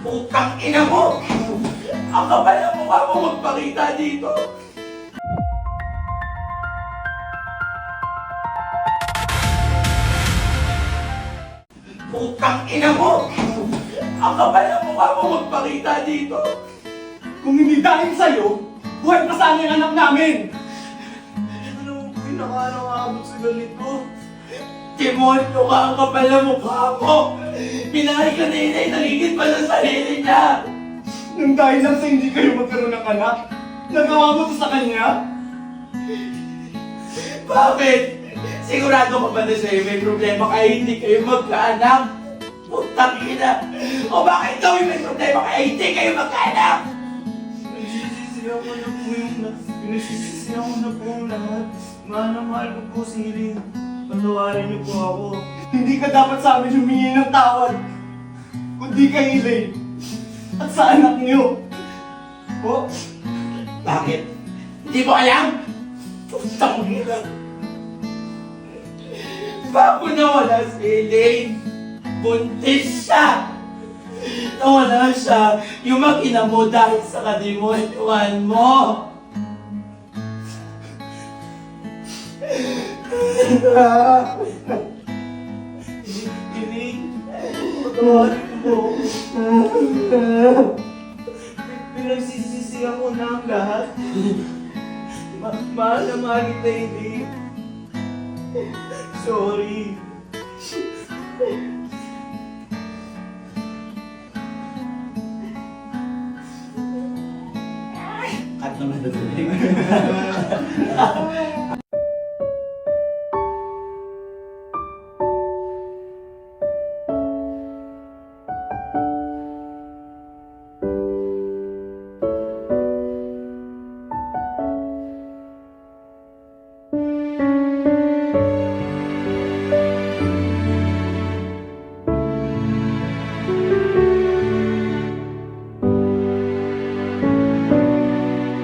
Putang ina mo! Ang kapal na mukha mo magpakita dito! Putang ina mo! Ang kapal na mukha mo magpakita dito! Kung hindi dahil sa'yo, buhay pa sana yung anak namin! Ano pinakaabot sa ganito? Demonyo ka, ang kapal na mukha mo! Pinahay ka na inay, nagigit pa sa sarili niya! Nang dahil lang sa hindi kayo magkaroon ng anak, nagawa mo to sa kanya? Bakit? Sigurado ka ba na sa'yo may problema kaya hindi kayo magkaanak? Putang ina! O bakit ikaw may problema kaya hindi kayo magkaanak? Pinagsisisihan ko na po ang lahat. Mahal na mahal ko po si Hiling. Patawarin niyo po ako. Hindi ka dapat sa amin humingi ng tawad, kundi kay Elaine at sa anak niyo. Oh, Bakit? Hindi mo alam? Putang ina! Bago nawala si Elaine, buntis siya! Nawala siya, yung makina mo dahil sa kademonyuhan mo! Hiling, patawarin niyo po. Pinagsisisihan ko na ang lahat. Mahal na mahal kita, Hiling. Sorry. Cut naman na